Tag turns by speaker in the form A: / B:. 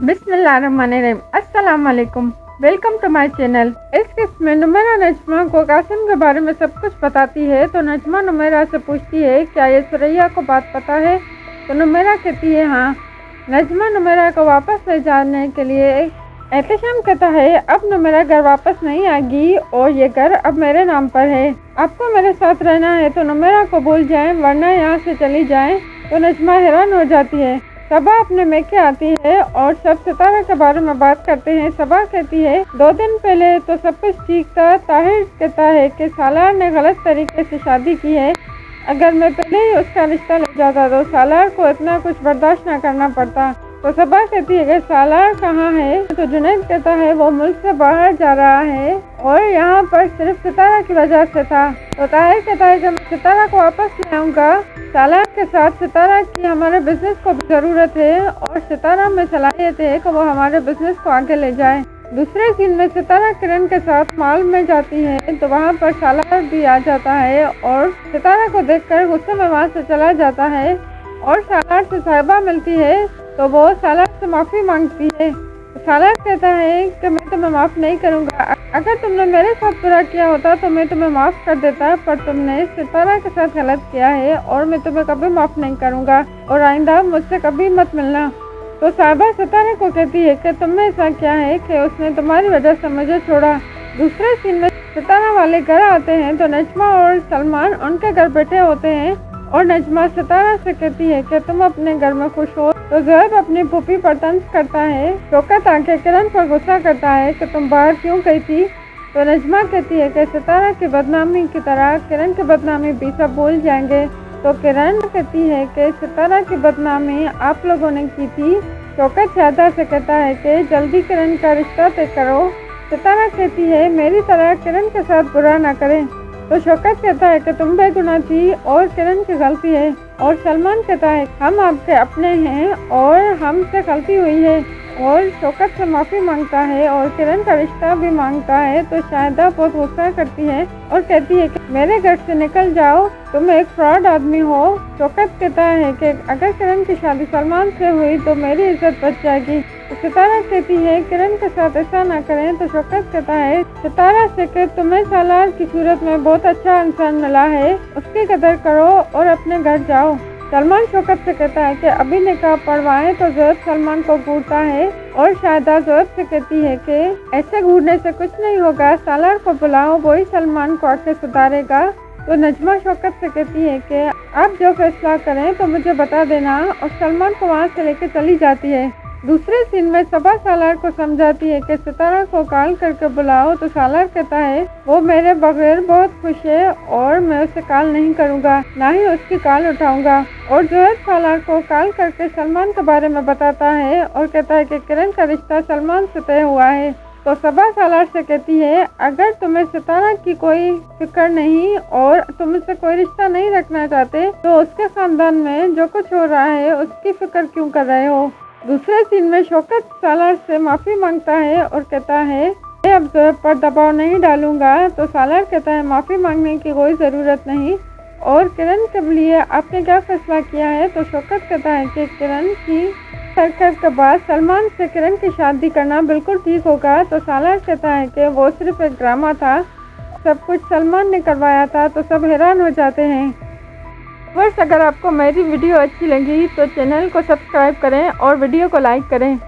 A: बिस्मिल्लाहिर्रहमानिर्रहीम। अस्सलाम वालेकुम, वेलकम टू माय चैनल। इस किस्म में नुमेरा नजमा को कासिम के बारे में सब कुछ बताती है तो नजमा नुमेरा से पूछती है क्या ये सुरैया को बात पता है, तो नुमेरा कहती है हाँ। नजमा नुमेरा को वापस ले जाने के लिए एहतशाम कहता है अब नुमेरा घर वापस नहीं आएगी और ये घर अब मेरे नाम पर है, आपको मेरे साथ रहना है तो नुमेरा को भूल जाएं वरना यहाँ से चली जाएं। तो नजमा हैरान हो जाती है। सबा अपने मैके आती है और सब सितारा के बारे में बात करते हैं। सबा कहती है 2 दिन पहले तो सब कुछ ठीक था, ताहिर कहता है कि सालार ने गलत तरीके से शादी की है, अगर मैं पहले ही उसका रिश्ता ले जाता तो सालार को इतना कुछ बर्दाश्त न करना पड़ता। तो सबा कहती है कि सालार कहाँ है, तो जुनैद कहता है वो मुल्क से बाहर जा रहा है और यहाँ पर सिर्फ सितारा की वजह से था। तो ताहिर कहता है कि मैं सितारा को वापस ले आऊँगा, सालार के साथ सितारा की हमारे बिजनेस को भी ज़रूरत है और सितारा में सलाहियत है कि वो हमारे बिजनेस को आगे ले जाए। दूसरे सीन में सितारा किरण के साथ मॉल में जाती है तो वहाँ पर सालार भी आ जाता है और सितारा को देखकर गुस्से में वहाँ से चला जाता है और सालार से साहिबा मिलती है तो वो सालार से माफ़ी मांगती है। सालार कहता है कि मैं तुम्हें माफ़ नहीं करूँगा, अगर तुमने मेरे साथ बुरा किया होता तो मैं तुम्हें माफ़ कर देता, पर तुमने सितारा के साथ गलत किया है और मैं तुम्हें कभी माफ़ नहीं करूँगा और आइंदा मुझसे कभी मत मिलना। तो साहिबा सितारा को कहती है कि तुमने ऐसा किया है कि उसने तुम्हारी वजह से मुझे छोड़ा। दूसरे सीन में सितारा वाले घर आते हैं तो नजमा और सलमान उनके घर बैठे होते हैं और नजमा सितारा से कहती है कि तुम अपने घर में खुश हो। तो ज़ोहैब अपनी फूफी पर तंज करता है। शौकत आके किरण पर गुस्सा करता है कि तुम बाहर क्यों गई थी। तो नजमा कहती है कि सितारा की बदनामी की तरह किरण की बदनामी भी सब भूल जाएंगे। तो किरण कहती है कि सितारा की बदनामी आप लोगों ने की थी। शौकत शादा से कहता है कि जल्दी किरण का रिश्ता तय करो। सितारा कहती है मेरी तरह किरण के साथ बुरा ना करें। तो शौकत कहता है कि तुम बेगुनाह थी और किरण की गलती है और सलमान कहता है हम आपके अपने हैं और हमसे गलती हुई है और शौकत से माफ़ी मांगता है और किरण का रिश्ता भी मांगता है। तो शाहिदा बहुत गुस्सा करती है और कहती है कि मेरे घर से निकल जाओ, तुम एक फ्रॉड आदमी हो। शौकत कहता है कि अगर किरण की शादी सलमान से हुई तो मेरी इज्जत बच जाएगी। तो सितारा कहती है किरण के साथ ऐसा ना करें। तो शौकत कहता है सितारा से कि तुम्हें सालार की सूरत में बहुत अच्छा इंसान मिला है, उसकी कदर करो और अपने घर जाओ। सलमान शौकत से कहता है कि अभी निकाह पढ़वाएं। तो ज़ोहैब सलमान को घूरता है और शाहिदा ज़ोहैब से कहती है कि ऐसे घूरने से कुछ नहीं होगा, सालार को बुलाओ, वही सलमान को आके सुधारेगा। तो नजमा शौकत से कहती है कि आप जो फैसला करें तो मुझे बता देना और सलमान को वहाँ से लेकर चली जाती है। दूसरे सीन में सबा सालार को समझाती है कि सितारा को कॉल करके बुलाओ। तो सालार कहता है वो मेरे बगैर बहुत खुश है और मैं उसे कॉल नहीं करूँगा, ना ही उसकी कॉल उठाऊँगा। और ज़ोहैब सालार को कॉल करके सलमान के बारे में बताता है और कहता है कि किरण का रिश्ता सलमान से तय हुआ है। तो सबा सालार से कहती है अगर तुम्हें सितारा की कोई फिक्र नहीं और तुम उससे कोई रिश्ता नहीं रखना चाहते तो उसके खानदान में जो कुछ हो रहा है उसकी फिक्र क्यों कर रहे हो। दूसरे सीन में शौकत सालार से माफ़ी मांगता है और कहता है मैं अब ज़ोहैब पर दबाव नहीं डालूंगा। तो सालार कहता है माफ़ी मांगने की कोई ज़रूरत नहीं और किरण के लिए आपने क्या फ़ैसला किया है। तो शौकत कहता है कि किरण की हरकत के बाद सलमान से किरण की शादी करना बिल्कुल ठीक होगा। तो सालार कहता है कि वो सिर्फ एक ड्रामा था, सब कुछ सलमान ने करवाया था। तो सब हैरान हो जाते हैं। बस अगर आपको मेरी वीडियो अच्छी लगी तो चैनल को सब्सक्राइब करें और वीडियो को लाइक करें।